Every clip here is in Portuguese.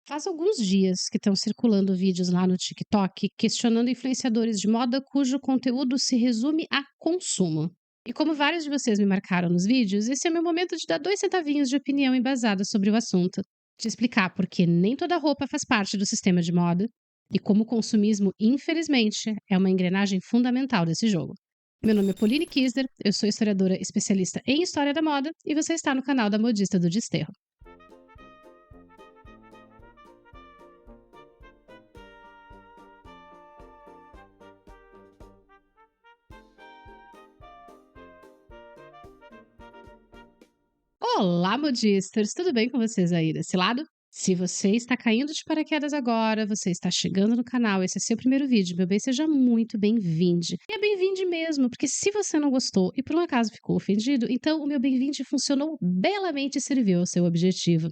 Faz alguns dias que estão circulando vídeos lá no TikTok questionando influenciadores de moda cujo conteúdo se resume a consumo. E como vários de vocês me marcaram nos vídeos, esse é o meu momento de dar 2 centavinhos de opinião embasada sobre o assunto. De explicar por que nem toda roupa faz parte do sistema de moda e como o consumismo, infelizmente, é uma engrenagem fundamental desse jogo. Meu nome é Pauline Kisder, eu sou historiadora especialista em história da moda e você está no canal da Modista do Desterro. Olá, modistas! Tudo bem com vocês aí desse lado? Se você está caindo de paraquedas agora, você está chegando no canal, esse é seu primeiro vídeo, meu bem, seja muito bem-vinde. E é bem-vinde mesmo, porque se você não gostou e por um acaso ficou ofendido, então o meu bem-vinde funcionou belamente e serviu ao seu objetivo.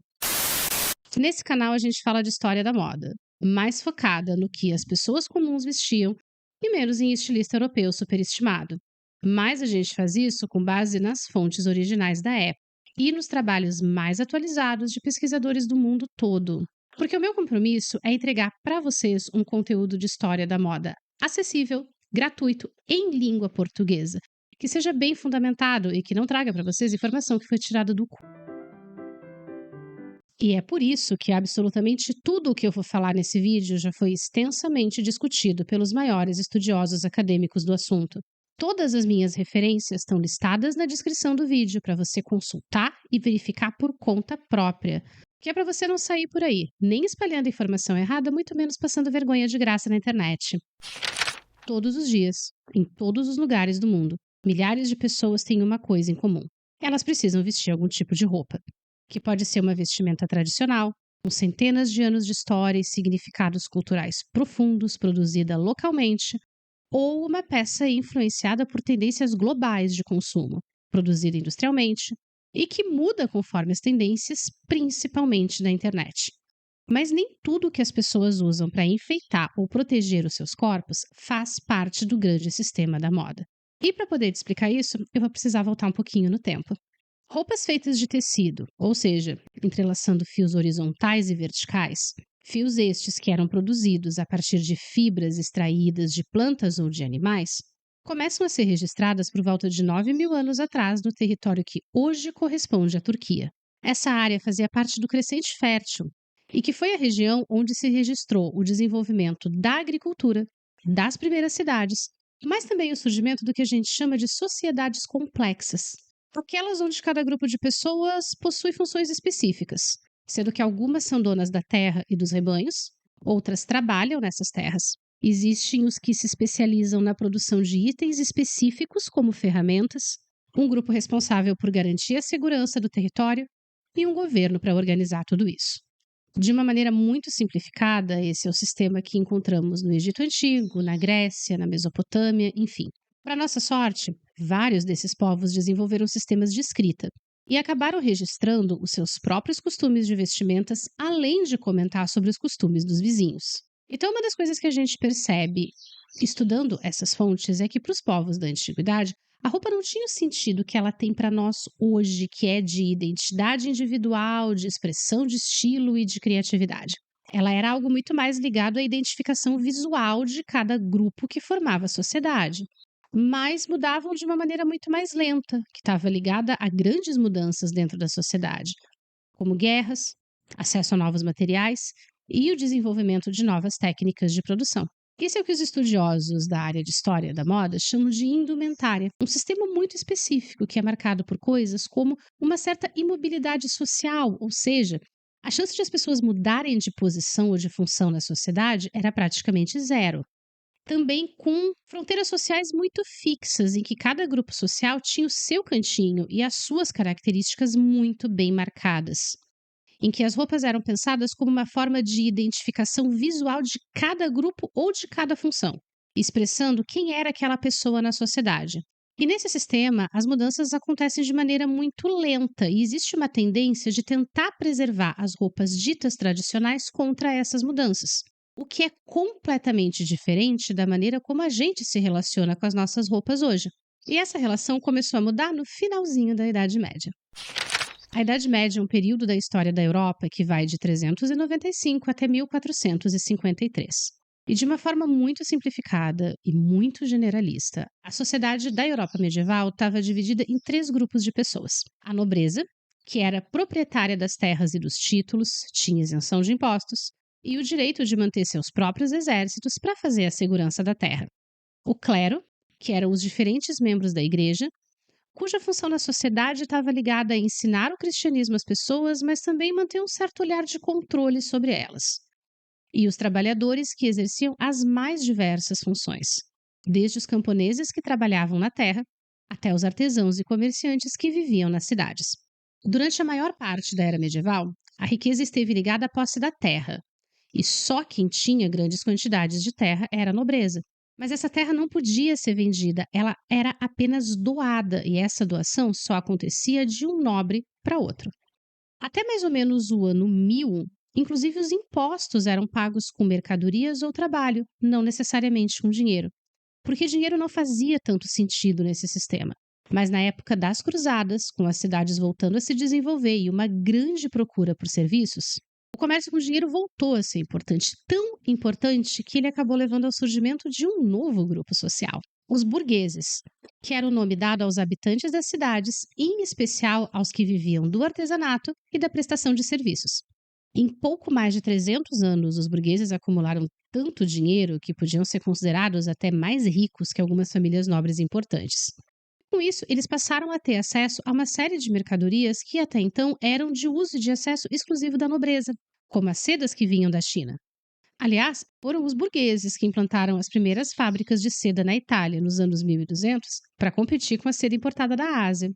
Nesse canal a gente fala de história da moda, mais focada no que as pessoas comuns vestiam e menos em estilista europeu superestimado. Mas a gente faz isso com base nas fontes originais da época e nos trabalhos mais atualizados de pesquisadores do mundo todo. Porque o meu compromisso é entregar para vocês um conteúdo de história da moda acessível, gratuito, em língua portuguesa, que seja bem fundamentado e que não traga para vocês informação que foi tirada do cu. E é por isso que absolutamente tudo o que eu vou falar nesse vídeo já foi extensamente discutido pelos maiores estudiosos acadêmicos do assunto. Todas as minhas referências estão listadas na descrição do vídeo para você consultar e verificar por conta própria. Que é para você não sair por aí, nem espalhando informação errada, muito menos passando vergonha de graça na internet. Todos os dias, em todos os lugares do mundo, milhares de pessoas têm uma coisa em comum. Elas precisam vestir algum tipo de roupa, que pode ser uma vestimenta tradicional, com centenas de anos de história e significados culturais profundos, produzida localmente, ou uma peça influenciada por tendências globais de consumo, produzida industrialmente e que muda conforme as tendências, principalmente da internet. Mas nem tudo que as pessoas usam para enfeitar ou proteger os seus corpos faz parte do grande sistema da moda. E para poder te explicar isso, eu vou precisar voltar um pouquinho no tempo. Roupas feitas de tecido, ou seja, entrelaçando fios horizontais e verticais, fios estes que eram produzidos a partir de fibras extraídas de plantas ou de animais, começam a ser registradas por volta de 9.000 anos atrás no território que hoje corresponde à Turquia. Essa área fazia parte do Crescente Fértil e que foi a região onde se registrou o desenvolvimento da agricultura, das primeiras cidades, mas também o surgimento do que a gente chama de sociedades complexas, aquelas onde cada grupo de pessoas possui funções específicas, sendo que algumas são donas da terra e dos rebanhos, outras trabalham nessas terras. Existem os que se especializam na produção de itens específicos, como ferramentas, um grupo responsável por garantir a segurança do território e um governo para organizar tudo isso. De uma maneira muito simplificada, esse é o sistema que encontramos no Egito Antigo, na Grécia, na Mesopotâmia, enfim. Para nossa sorte, vários desses povos desenvolveram sistemas de escrita e acabaram registrando os seus próprios costumes de vestimentas, além de comentar sobre os costumes dos vizinhos. Então, uma das coisas que a gente percebe estudando essas fontes é que para os povos da antiguidade, a roupa não tinha o sentido que ela tem para nós hoje, que é de identidade individual, de expressão de estilo e de criatividade. Ela era algo muito mais ligado à identificação visual de cada grupo que formava a sociedade, mas mudavam de uma maneira muito mais lenta, que estava ligada a grandes mudanças dentro da sociedade, como guerras, acesso a novos materiais e o desenvolvimento de novas técnicas de produção. Isso é o que os estudiosos da área de história da moda chamam de indumentária, um sistema muito específico que é marcado por coisas como uma certa imobilidade social, ou seja, a chance de as pessoas mudarem de posição ou de função na sociedade era praticamente zero. Também com fronteiras sociais muito fixas, em que cada grupo social tinha o seu cantinho e as suas características muito bem marcadas, em que as roupas eram pensadas como uma forma de identificação visual de cada grupo ou de cada função, expressando quem era aquela pessoa na sociedade. E nesse sistema, as mudanças acontecem de maneira muito lenta e existe uma tendência de tentar preservar as roupas ditas tradicionais contra essas mudanças, o que é completamente diferente da maneira como a gente se relaciona com as nossas roupas hoje. E essa relação começou a mudar no finalzinho da Idade Média. A Idade Média é um período da história da Europa que vai de 395 até 1453. E de uma forma muito simplificada e muito generalista, a sociedade da Europa medieval estava dividida em três grupos de pessoas: a nobreza, que era proprietária das terras e dos títulos, tinha isenção de impostos e o direito de manter seus próprios exércitos para fazer a segurança da terra; o clero, que eram os diferentes membros da igreja, cuja função na sociedade estava ligada a ensinar o cristianismo às pessoas, mas também manter um certo olhar de controle sobre elas; e os trabalhadores, que exerciam as mais diversas funções, desde os camponeses que trabalhavam na terra até os artesãos e comerciantes que viviam nas cidades. Durante a maior parte da era medieval, a riqueza esteve ligada à posse da terra, e só quem tinha grandes quantidades de terra era a nobreza. Mas essa terra não podia ser vendida, ela era apenas doada, e essa doação só acontecia de um nobre para outro. Até mais ou menos o ano 1000, inclusive os impostos eram pagos com mercadorias ou trabalho, não necessariamente com dinheiro, porque dinheiro não fazia tanto sentido nesse sistema. Mas na época das cruzadas, com as cidades voltando a se desenvolver e uma grande procura por serviços, o comércio com dinheiro voltou a ser importante, tão importante que ele acabou levando ao surgimento de um novo grupo social: os burgueses, que era o nome dado aos habitantes das cidades, em especial aos que viviam do artesanato e da prestação de serviços. Em pouco mais de 300 anos, os burgueses acumularam tanto dinheiro que podiam ser considerados até mais ricos que algumas famílias nobres importantes. Com isso, eles passaram a ter acesso a uma série de mercadorias que até então eram de uso e de acesso exclusivo da nobreza, como as sedas que vinham da China. Aliás, foram os burgueses que implantaram as primeiras fábricas de seda na Itália nos anos 1200 para competir com a seda importada da Ásia.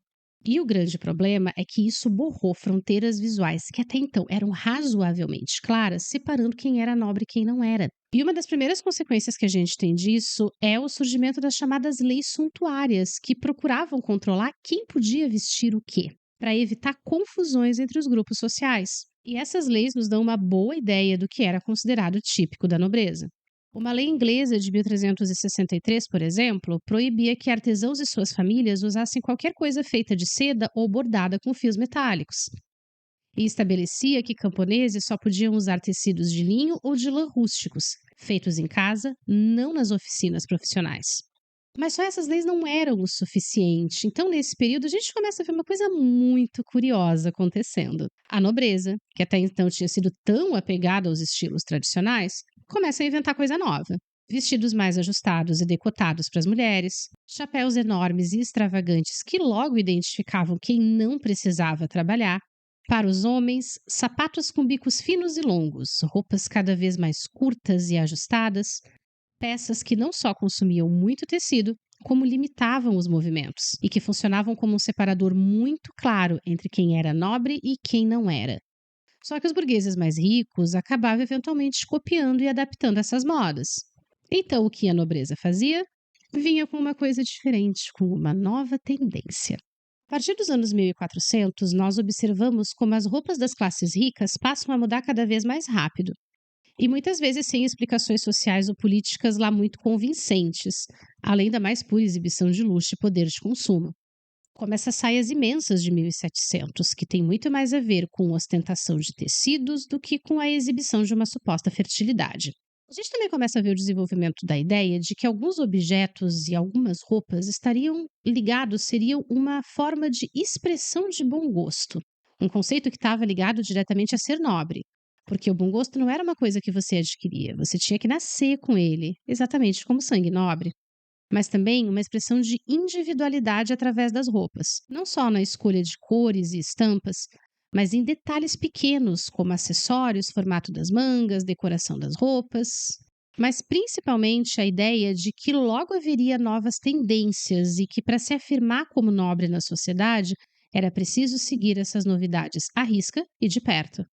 E o grande problema é que isso borrou fronteiras visuais que até então eram razoavelmente claras, separando quem era nobre e quem não era. E uma das primeiras consequências que a gente tem disso é o surgimento das chamadas leis suntuárias, que procuravam controlar quem podia vestir o quê, para evitar confusões entre os grupos sociais. E essas leis nos dão uma boa ideia do que era considerado típico da nobreza. Uma lei inglesa de 1363, por exemplo, proibia que artesãos e suas famílias usassem qualquer coisa feita de seda ou bordada com fios metálicos. E estabelecia que camponeses só podiam usar tecidos de linho ou de lã rústicos, feitos em casa, não nas oficinas profissionais. Mas só essas leis não eram o suficiente. Então, nesse período, a gente começa a ver uma coisa muito curiosa acontecendo. A nobreza, que até então tinha sido tão apegada aos estilos tradicionais, começa a inventar coisa nova. Vestidos mais ajustados e decotados para as mulheres, chapéus enormes e extravagantes que logo identificavam quem não precisava trabalhar. Para os homens, sapatos com bicos finos e longos, roupas cada vez mais curtas e ajustadas, peças que não só consumiam muito tecido, como limitavam os movimentos e que funcionavam como um separador muito claro entre quem era nobre e quem não era. Só que os burgueses mais ricos acabavam eventualmente copiando e adaptando essas modas. Então, o que a nobreza fazia? Vinha com uma coisa diferente, com uma nova tendência. A partir dos anos 1400, nós observamos como as roupas das classes ricas passam a mudar cada vez mais rápido. E muitas vezes sem explicações sociais ou políticas lá muito convincentes, além da mais pura exibição de luxo e poder de consumo. Como essas saias imensas de 1700, que tem muito mais a ver com ostentação de tecidos do que com a exibição de uma suposta fertilidade. A gente também começa a ver o desenvolvimento da ideia de que alguns objetos e algumas roupas estariam ligados, seriam uma forma de expressão de bom gosto. Um conceito que estava ligado diretamente a ser nobre. Porque o bom gosto não era uma coisa que você adquiria, você tinha que nascer com ele, exatamente como sangue nobre. Mas também uma expressão de individualidade através das roupas, não só na escolha de cores e estampas, mas em detalhes pequenos, como acessórios, formato das mangas, decoração das roupas. Mas principalmente a ideia de que logo haveria novas tendências e que, para se afirmar como nobre na sociedade, era preciso seguir essas novidades à risca e de perto.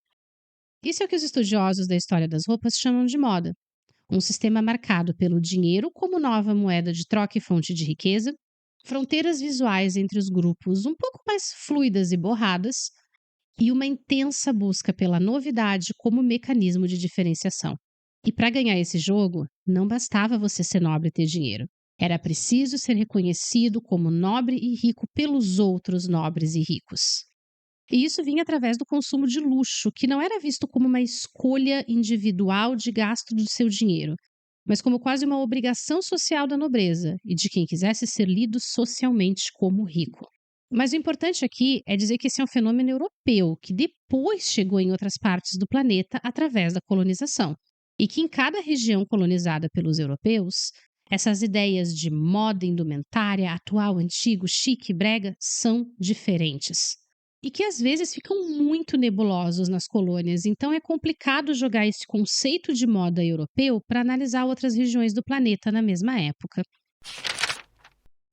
Isso é o que os estudiosos da história das roupas chamam de moda. Um sistema marcado pelo dinheiro como nova moeda de troca e fonte de riqueza, fronteiras visuais entre os grupos um pouco mais fluidas e borradas, e uma intensa busca pela novidade como mecanismo de diferenciação. E para ganhar esse jogo, não bastava você ser nobre e ter dinheiro. Era preciso ser reconhecido como nobre e rico pelos outros nobres e ricos. E isso vinha através do consumo de luxo, que não era visto como uma escolha individual de gasto do seu dinheiro, mas como quase uma obrigação social da nobreza e de quem quisesse ser lido socialmente como rico. Mas o importante aqui é dizer que esse é um fenômeno europeu, que depois chegou em outras partes do planeta através da colonização. E que em cada região colonizada pelos europeus, essas ideias de moda, indumentária, atual, antigo, chique, brega são diferentes. E que às vezes ficam muito nebulosos nas colônias, então é complicado jogar esse conceito de moda europeu para analisar outras regiões do planeta na mesma época.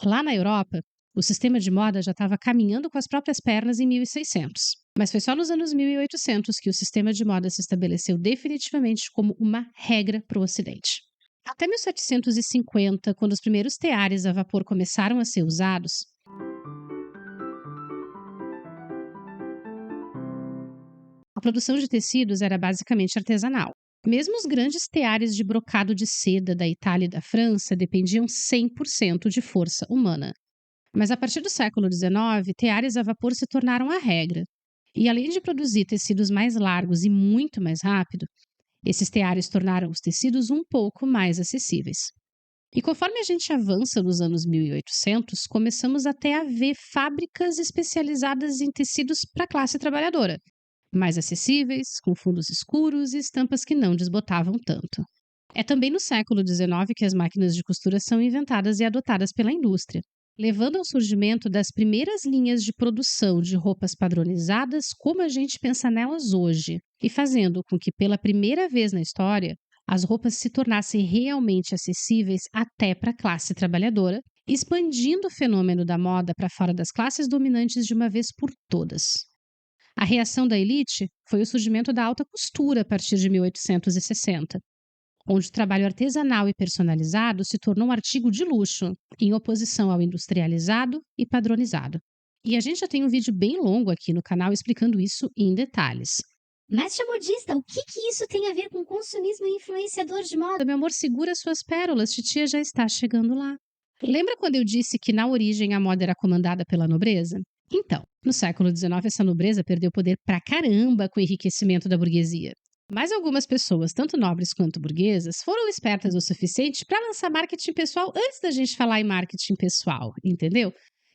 Lá na Europa, o sistema de moda já estava caminhando com as próprias pernas em 1600. Mas foi só nos anos 1800 que o sistema de moda se estabeleceu definitivamente como uma regra para o Ocidente. Até 1750, quando os primeiros teares a vapor começaram a ser usados, a produção de tecidos era basicamente artesanal. Mesmo os grandes teares de brocado de seda da Itália e da França dependiam 100% de força humana. Mas a partir do século XIX, teares a vapor se tornaram a regra. E além de produzir tecidos mais largos e muito mais rápido, esses teares tornaram os tecidos um pouco mais acessíveis. E conforme a gente avança nos anos 1800, começamos até a ver fábricas especializadas em tecidos para a classe trabalhadora, mais acessíveis, com fundos escuros e estampas que não desbotavam tanto. É também no século XIX que as máquinas de costura são inventadas e adotadas pela indústria, levando ao surgimento das primeiras linhas de produção de roupas padronizadas como a gente pensa nelas hoje, e fazendo com que, pela primeira vez na história, as roupas se tornassem realmente acessíveis até para a classe trabalhadora, expandindo o fenômeno da moda para fora das classes dominantes de uma vez por todas. A reação da elite foi o surgimento da alta costura a partir de 1860, onde o trabalho artesanal e personalizado se tornou um artigo de luxo, em oposição ao industrializado e padronizado. E a gente já tem um vídeo bem longo aqui no canal explicando isso em detalhes. Mestre modista, o que isso tem a ver com consumismo e influenciador de moda? Meu amor, segura suas pérolas, titia já está chegando lá. Lembra quando eu disse que na origem a moda era comandada pela nobreza? Então, no século XIX essa nobreza perdeu poder pra caramba com o enriquecimento da burguesia. Mas algumas pessoas, tanto nobres quanto burguesas, foram espertas o suficiente para lançar marketing pessoal antes da gente falar em marketing pessoal, entendeu?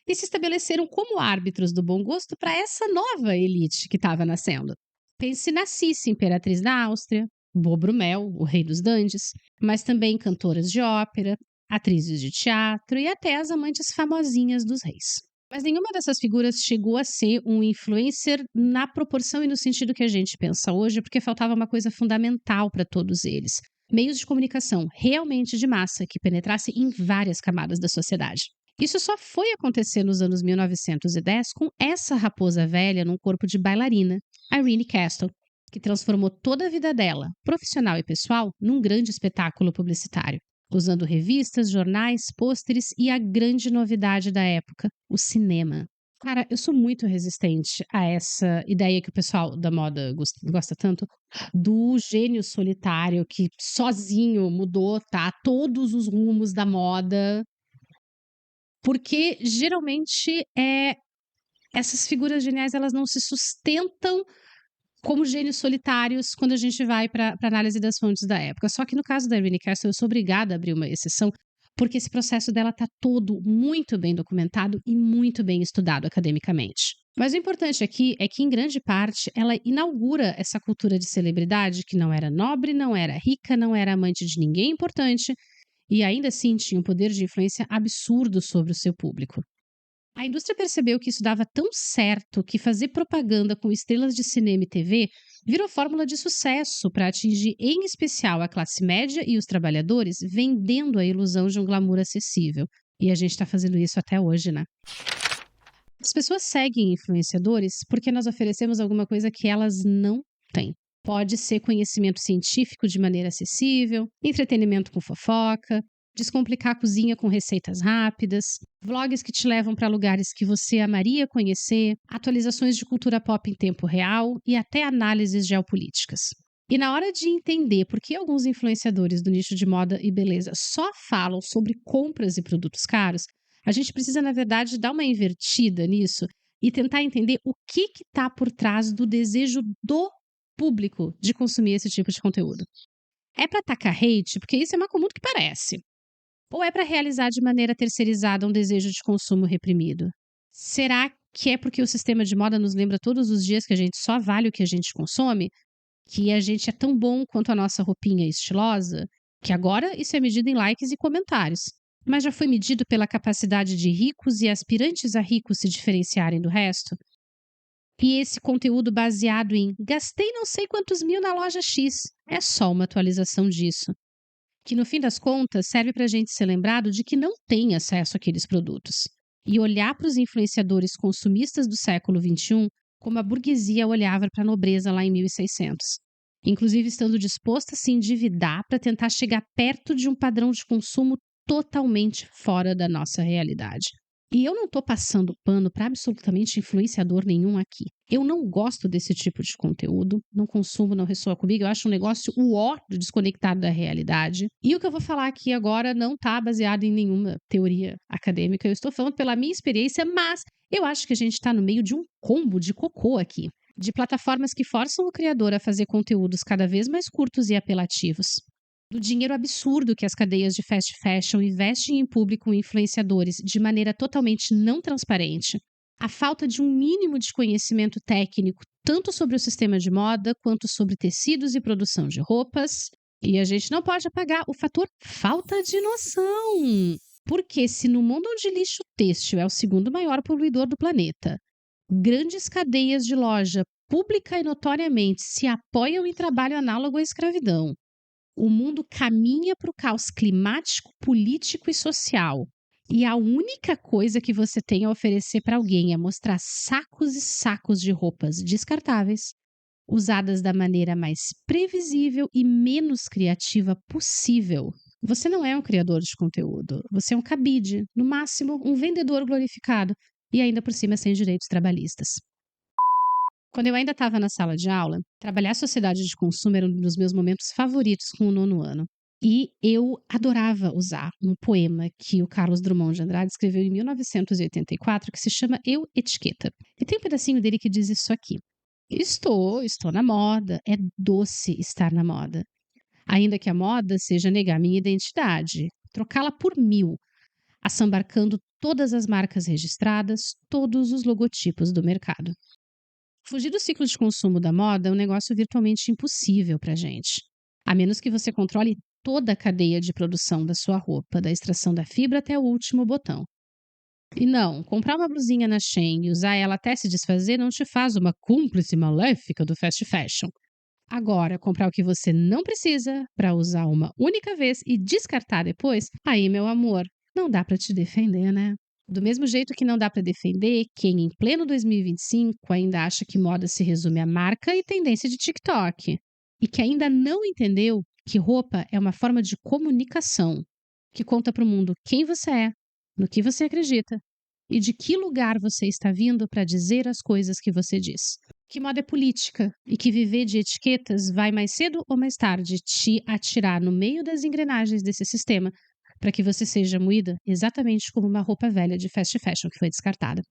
E se estabeleceram como árbitros do bom gosto para essa nova elite que estava nascendo. Pense na Cissa, imperatriz da Áustria, Bobrumel, o rei dos dandes, mas também cantoras de ópera, atrizes de teatro e até as amantes famosinhas dos reis. Mas nenhuma dessas figuras chegou a ser um influencer na proporção e no sentido que a gente pensa hoje, porque faltava uma coisa fundamental para todos eles: meios de comunicação realmente de massa que penetrassem em várias camadas da sociedade. Isso só foi acontecer nos anos 1910 com essa raposa velha num corpo de bailarina, Irene Castle, que transformou toda a vida dela, profissional e pessoal, num grande espetáculo publicitário, usando revistas, jornais, pôsteres e a grande novidade da época, o cinema. Cara, eu sou muito resistente a essa ideia que o pessoal da moda gosta tanto, do gênio solitário que sozinho mudou, tá, todos os rumos da moda. Porque geralmente essas figuras geniais elas não se sustentam como gênios solitários quando a gente vai para a análise das fontes da época. Só que no caso da Irene Castle, eu sou obrigada a abrir uma exceção, porque esse processo dela está todo muito bem documentado e muito bem estudado academicamente. Mas o importante aqui é que, em grande parte, ela inaugura essa cultura de celebridade que não era nobre, não era rica, não era amante de ninguém importante e ainda assim tinha um poder de influência absurdo sobre o seu público. A indústria percebeu que isso dava tão certo que fazer propaganda com estrelas de cinema e TV virou fórmula de sucesso para atingir, em especial, a classe média e os trabalhadores, vendendo a ilusão de um glamour acessível. E a gente está fazendo isso até hoje, né? As pessoas seguem influenciadores porque nós oferecemos alguma coisa que elas não têm. Pode ser conhecimento científico de maneira acessível, entretenimento com fofoca, descomplicar a cozinha com receitas rápidas, vlogs que te levam para lugares que você amaria conhecer, atualizações de cultura pop em tempo real e até análises geopolíticas. E na hora de entender por que alguns influenciadores do nicho de moda e beleza só falam sobre compras e produtos caros, a gente precisa, na verdade, dar uma invertida nisso e tentar entender o que está por trás do desejo do público de consumir esse tipo de conteúdo. É para atacar hate, porque isso é mais comum do que parece. Ou é para realizar de maneira terceirizada um desejo de consumo reprimido? Será que é porque o sistema de moda nos lembra todos os dias que a gente só vale o que a gente consome? Que a gente é tão bom quanto a nossa roupinha estilosa? Que agora isso é medido em likes e comentários. Mas já foi medido pela capacidade de ricos e aspirantes a ricos se diferenciarem do resto? E esse conteúdo baseado em gastei não sei quantos mil na loja X é só uma atualização disso. Que no fim das contas serve para a gente ser lembrado de que não tem acesso àqueles produtos. E olhar para os influenciadores consumistas do século XXI como a burguesia olhava para a nobreza lá em 1600. Inclusive estando disposta a se endividar para tentar chegar perto de um padrão de consumo totalmente fora da nossa realidade. E eu não estou passando pano para absolutamente influenciador nenhum aqui. Eu não gosto desse tipo de conteúdo, não consumo, não ressoa comigo, eu acho um negócio desconectado da realidade. E o que eu vou falar aqui agora não está baseado em nenhuma teoria acadêmica, eu estou falando pela minha experiência, mas eu acho que a gente está no meio de um combo de cocô aqui, de plataformas que forçam o criador a fazer conteúdos cada vez mais curtos e apelativos. Do dinheiro absurdo que as cadeias de fast fashion investem em público e influenciadores de maneira totalmente não transparente, a falta de um mínimo de conhecimento técnico tanto sobre o sistema de moda quanto sobre tecidos e produção de roupas, e a gente não pode apagar o fator falta de noção. Porque se no mundo onde lixo têxtil é o segundo maior poluidor do planeta, grandes cadeias de loja pública e notoriamente se apoiam em trabalho análogo à escravidão, o mundo caminha para o caos climático, político e social. E a única coisa que você tem a oferecer para alguém é mostrar sacos e sacos de roupas descartáveis, usadas da maneira mais previsível e menos criativa possível. Você não é um criador de conteúdo, você é um cabide, no máximo um vendedor glorificado e ainda por cima sem direitos trabalhistas. Quando eu ainda estava na sala de aula, trabalhar sociedade de consumo era um dos meus momentos favoritos com o nono ano. E eu adorava usar um poema que o Carlos Drummond de Andrade escreveu em 1984, que se chama Eu, Etiqueta. E tem um pedacinho dele que diz isso aqui. Estou na moda, é doce estar na moda. Ainda que a moda seja negar minha identidade, trocá-la por 1000, assambarcando todas as marcas registradas, todos os logotipos do mercado. Fugir do ciclo de consumo da moda é um negócio virtualmente impossível para a gente. A menos que você controle toda a cadeia de produção da sua roupa, da extração da fibra até o último botão. E não, comprar uma blusinha na Shein e usar ela até se desfazer não te faz uma cúmplice maléfica do fast fashion. Agora, comprar o que você não precisa para usar uma única vez e descartar depois, aí, meu amor, não dá para te defender, né? Do mesmo jeito que não dá para defender quem, em pleno 2025, ainda acha que moda se resume a marca e tendência de TikTok. E que ainda não entendeu que roupa é uma forma de comunicação que conta para o mundo quem você é, no que você acredita e de que lugar você está vindo para dizer as coisas que você diz. Que moda é política e que viver de etiquetas vai mais cedo ou mais tarde te atirar no meio das engrenagens desse sistema para que você seja moída exatamente como uma roupa velha de fast fashion que foi descartada.